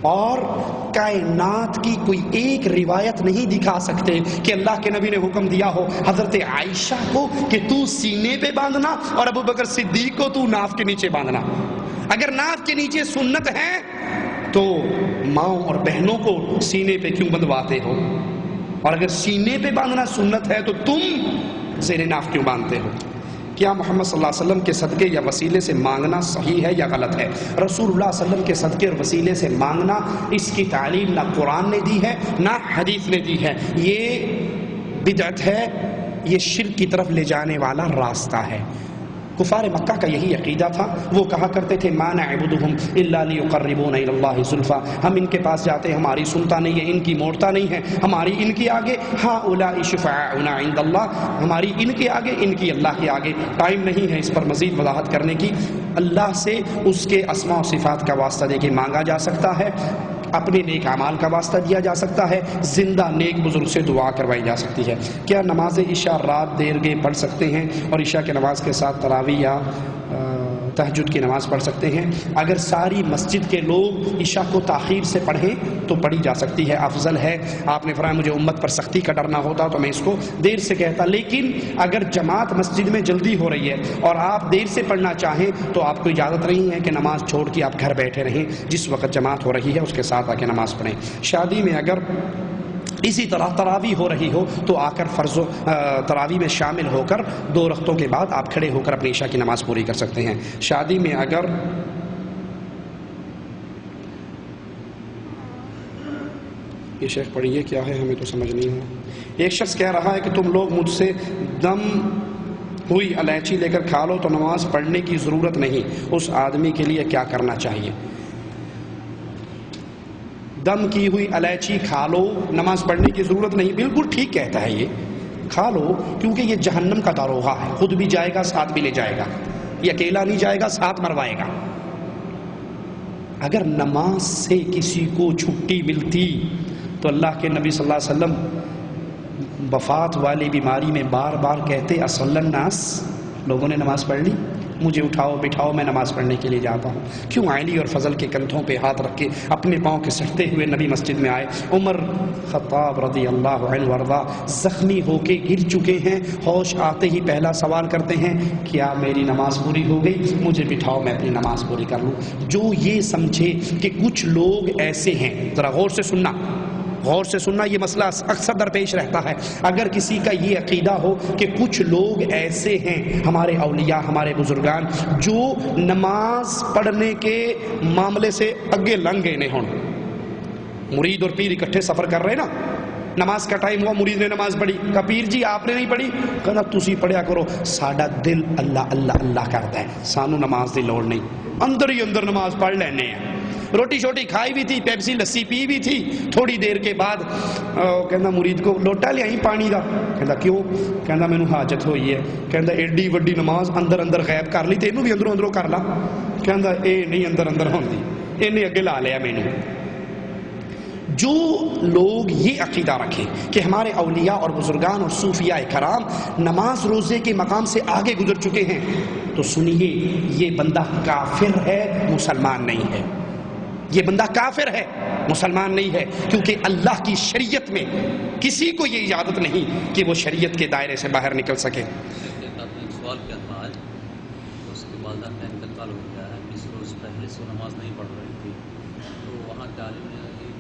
اور کائنات کی کوئی ایک روایت نہیں دکھا سکتے کہ اللہ کے نبی نے حکم دیا ہو حضرت عائشہ کو کہ تو سینے پہ باندھنا اور ابو بکر صدیق کو تو ناف کے نیچے باندھنا۔ اگر ناف کے نیچے سنت ہے تو ماؤں اور بہنوں کو سینے پہ کیوں بندھواتے ہو؟ اور اگر سینے پہ باندھنا سنت ہے تو تم زیر ناف کیوں باندھتے ہو؟ کیا محمد صلی اللہ علیہ وسلم کے صدقے یا وسیلے سے مانگنا صحیح ہے یا غلط ہے؟ رسول اللہ صلی اللہ علیہ وسلم کے صدقے اور وسیلے سے مانگنا، اس کی تعلیم نہ قرآن نے دی ہے نہ حدیث نے دی ہے، یہ بدعت ہے، یہ شرک کی طرف لے جانے والا راستہ ہے۔ کفار مکہ کا یہی عقیدہ تھا، وہ کہا کرتے تھے ما نعبدہم الا لیقربونا الی اللہ زلفی، ہم ان کے پاس جاتے ہماری سنتا نہیں ہے، ان کی موڑتا نہیں ہے، ہماری ان کے آگے ہؤلاء شفعاؤنا عند اللہ، ہماری ان کے آگے، ان کی اللہ کے آگے۔ ٹائم نہیں ہے اس پر مزید وضاحت کرنے کی۔ اللہ سے اس کے اسماء و صفات کا واسطہ دے کے مانگا جا سکتا ہے، اپنے نیک اعمال کا واسطہ دیا جا سکتا ہے، زندہ نیک بزرگ سے دعا کروائی جا سکتی ہے۔ کیا نماز عشاء رات دیر گئے پڑھ سکتے ہیں اور عشاء کی نماز کے ساتھ تراویح یا تہجد کی نماز پڑھ سکتے ہیں؟ اگر ساری مسجد کے لوگ عشاء کو تاخیر سے پڑھیں تو پڑھی جا سکتی ہے، افضل ہے۔ آپ نے فرمایا مجھے امت پر سختی کا ڈر نہ ہوتا تو میں اس کو دیر سے کہتا، لیکن اگر جماعت مسجد میں جلدی ہو رہی ہے اور آپ دیر سے پڑھنا چاہیں تو آپ کو اجازت نہیں ہے کہ نماز چھوڑ کے آپ گھر بیٹھے رہیں، جس وقت جماعت ہو رہی ہے اس کے ساتھ آ کے نماز پڑھیں۔ شادی میں اگر اسی طرح تراویح ہو رہی ہو تو آ کر فرض تراویح میں شامل ہو کر 2 رکعتوں کے بعد آپ کھڑے ہو کر اپنی عشاء کی نماز پوری کر سکتے ہیں۔ شادی میں اگر یہ شیخ پڑھیے کیا ہے، ہمیں تو سمجھ نہیں ہے۔ ایک شخص کہہ رہا ہے کہ تم لوگ مجھ سے دم ہوئی الائچی لے کر کھا لو تو نماز پڑھنے کی ضرورت نہیں، اس آدمی کے لیے کیا کرنا چاہیے؟ دم کی ہوئی الائچی کھا لو، نماز پڑھنے کی ضرورت نہیں، بالکل ٹھیک کہتا ہے، یہ کھا لو کیونکہ یہ جہنم کا داروغہ ہے، خود بھی جائے گا ساتھ بھی لے جائے گا، یہ اکیلا نہیں جائے گا ساتھ مروائے گا۔ اگر نماز سے کسی کو چھٹی ملتی تو اللہ کے نبی صلی اللہ علیہ وسلم وفات والی بیماری میں بار بار کہتے اصلی الناس، لوگوں نے نماز پڑھ لی، مجھے اٹھاؤ بٹھاؤ میں نماز پڑھنے کے لیے جاتا ہوں۔ کیوں علی اور فضل کے کندھوں پہ ہاتھ رکھ کے اپنے پاؤں کے سٹتے ہوئے نبی مسجد میں آئے؟ عمر خطاب رضی اللہ عنہ وارضا زخمی ہو کے گر چکے ہیں، ہوش آتے ہی پہلا سوال کرتے ہیں کیا میری نماز پوری ہو گئی؟ مجھے بٹھاؤ میں اپنی نماز پوری کر لوں۔ جو یہ سمجھے کہ کچھ لوگ ایسے ہیں، ذرا غور سے سننا، غور سے سننا، یہ مسئلہ اکثر درپیش رہتا ہے۔ اگر کسی کا یہ عقیدہ ہو کہ کچھ لوگ ایسے ہیں ہمارے اولیاء ہمارے بزرگان جو نماز پڑھنے کے معاملے سے اگے لنگ گئے نہیں ہوں، مرید اور پیر اکٹھے سفر کر رہے نا، نماز کا ٹائم ہوا، مرید نے نماز پڑھی، کہا پیر جی آپ نے نہیں پڑھی، کہا تسی پڑھیا کرو، ساڈا دل اللہ اللہ اللہ کرتا ہے، سانو نماز دی لوڑ نہیں، اندر ہی اندر نماز پڑھ لینے ہیں۔ روٹی شوٹی کھائی بھی تھی، پیپسی لسی پی بھی تھی، تھوڑی دیر کے بعد کہندا مرید کو لوٹا لیا پانی دا، کہندا کیوں؟ کہندا مینوں حاجت ہوئی ہے، کہندا ایڈی وڈی نماز اندر اندر غائب کر لی تے اینوں بھی اندروں اندروں کر لا، کہندا اے نہیں اندر اندر ہوندی، اینے اگے لا لیا مینوں۔ جو لوگ یہ عقیدہ رکھیں کہ ہمارے اولیاء اور بزرگان اور صوفیاء کرام نماز روزے کے مقام سے آگے گزر چکے ہیں تو سنیے یہ بندہ کافر ہے، مسلمان نہیں ہے، یہ بندہ کافر ہے، مسلمان نہیں ہے، کیونکہ اللہ کی شریعت میں کسی کو یہ اجازت نہیں کہ وہ شریعت کے دائرے سے باہر نکل سکے۔ سوال کیا تھا آج، اس کے والدہ کا انتقال ہو گیا ہے، 20 روز پہلے سے نماز نہیں پڑھ رہی تھی، تو وہاں کے عالم نے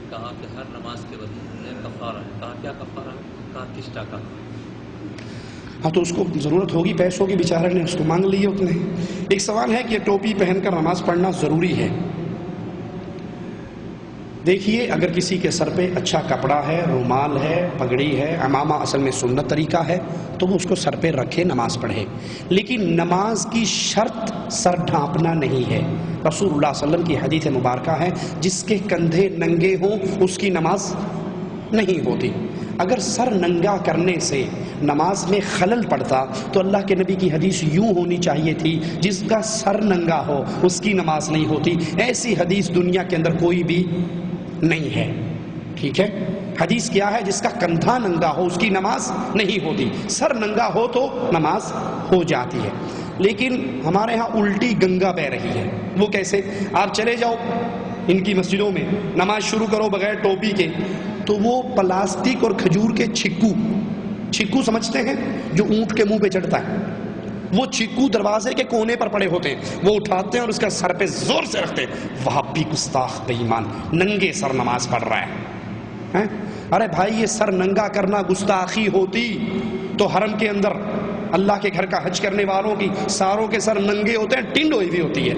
کہا کہ ہر نماز کے بدلے کفارہ ہے، کہا کیا کفارہ ہے؟ کہا کشتا کا۔ ہاں تو اس کو ضرورت ہوگی پیسوں کی، بیچارے نے اس کو مانگ لی اتنے۔ ایک سوال ہے کہ ٹوپی پہن کر نماز پڑھنا ضروری ہے؟ دیکھیے اگر کسی کے سر پہ اچھا کپڑا ہے، رومال ہے، پگڑی ہے، عمامہ اصل میں سنت طریقہ ہے تو وہ اس کو سر پہ رکھے نماز پڑھے، لیکن نماز کی شرط سر ڈھانپنا نہیں ہے۔ رسول اللہ صلی اللہ علیہ وسلم کی حدیث مبارکہ ہے جس کے کندھے ننگے ہوں اس کی نماز نہیں ہوتی۔ اگر سر ننگا کرنے سے نماز میں خلل پڑتا تو اللہ کے نبی کی حدیث یوں ہونی چاہیے تھی جس کا سر ننگا ہو اس کی نماز نہیں ہوتی۔ ایسی حدیث دنیا کے اندر کوئی بھی نہیں ہے، ٹھیک ہے؟ حدیث کیا ہے؟ جس کا کندھا ننگا ہو اس کی نماز نہیں ہوتی، سر ننگا ہو تو نماز ہو جاتی ہے۔ لیکن ہمارے ہاں الٹی گنگا بہ رہی ہے، وہ کیسے؟ آپ چلے جاؤ ان کی مسجدوں میں نماز شروع کرو بغیر ٹوپی کے تو وہ پلاسٹک اور کھجور کے چھکو سمجھتے ہیں جو اونٹ کے منہ پہ چڑھتا ہے، وہ چھکو دروازے کے کونے پر پڑے ہوتے ہیں، وہ اٹھاتے ہیں اور اس کا سر پہ زور سے رکھتے ہیں۔ وہاں بھی گستاخ بے ایمان ننگے سر نماز پڑھ رہا ہے۔ ارے بھائی یہ سر ننگا کرنا گستاخی ہوتی تو حرم کے اندر اللہ کے گھر کا حج کرنے والوں کی ساروں کے سر ننگے ہوتے ہیں، ٹنڈ ہوئی بھی ہوتی ہے،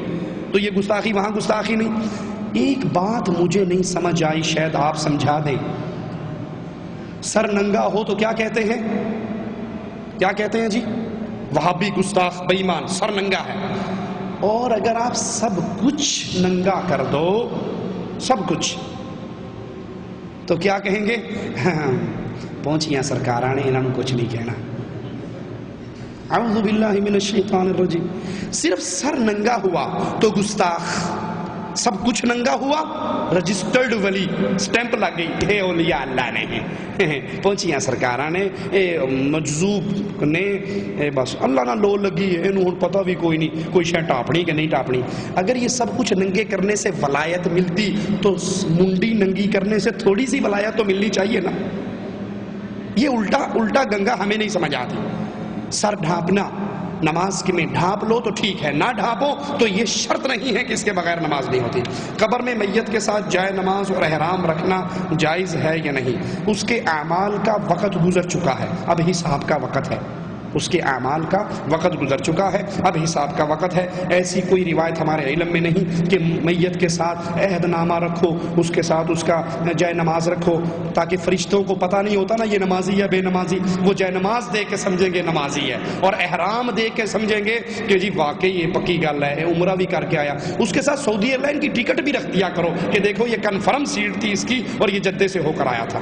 تو یہ گستاخی وہاں گستاخی نہیں۔ ایک بات مجھے نہیں سمجھ آئی، شاید آپ سمجھا دیں۔ سر ننگا ہو تو کیا کہتے ہیں؟ کیا کہتے ہیں جی؟ وہابی گستاخ بے ایمان سر ننگا ہے۔ اور اگر آپ سب کچھ ننگا کر دو، سب کچھ، تو کیا کہیں گے؟ پہنچیاں سرکاراں نے انہوں نے کچھ نہیں کہنا۔ اعوذ باللہ من الشیطان الرجیم۔ صرف سر ننگا ہوا تو گستاخ، سب کچھ ننگا ہوا رجسٹرڈ ولی، سٹیمپ لگ گئی، اے اولیاء اللہ نے، پہنچیاں سرکاراں نے، اے مجذوب نے، اے بس اللہ نہ لو لگی ہے، انہوں نے پتہ بھی کوئی نہیں کوئی شے ٹاپنی کہ نہیں ٹاپنی۔ اگر یہ سب کچھ ننگے کرنے سے ولایت ملتی تو منڈی ننگی کرنے سے تھوڑی سی ولایت تو ملنی چاہیے نا۔ یہ الٹا گنگا ہمیں نہیں سمجھ آتی۔ سر ڈھانپنا نماز کے میں ڈھانپ لو تو ٹھیک ہے، نہ ڈھانپو تو یہ شرط نہیں ہے کہ اس کے بغیر نماز نہیں ہوتی۔ قبر میں میت کے ساتھ جائے نماز اور احرام رکھنا جائز ہے یا نہیں؟ اس کے اعمال کا وقت گزر چکا ہے، اب حساب کا وقت ہے۔ اس کے اعمال کا وقت گزر چکا ہے، اب حساب کا وقت ہے۔ ایسی کوئی روایت ہمارے علم میں نہیں کہ میت کے ساتھ عہد نامہ رکھو، اس کے ساتھ اس کا جائے نماز رکھو، تاکہ فرشتوں کو پتہ نہیں ہوتا نا یہ نمازی یا بے نمازی، وہ جائے نماز دے کے سمجھیں گے نمازی ہے، اور احرام دے کے سمجھیں گے کہ جی واقعی یہ پکی گل ہے، عمرہ بھی کر کے آیا۔ اس کے ساتھ سعودی ایئر لائن کی ٹکٹ بھی رکھ دیا کرو کہ دیکھو یہ کنفرم سیٹ تھی اس کی اور یہ جدے سے ہو کر آیا تھا۔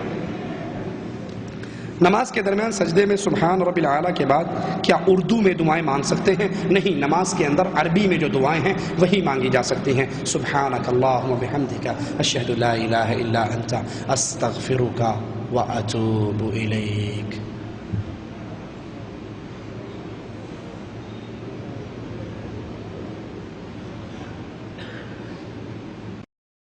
نماز کے درمیان سجدے میں سبحان رب العالی کے بعد کیا اردو میں دعائیں مانگ سکتے ہیں؟ نہیں، نماز کے اندر عربی میں جو دعائیں ہیں وہی مانگی جا سکتی ہیں۔ سبحانک اللہم وبحمدک اشہد لا الہ الا انت استغفرک واتوب الیک۔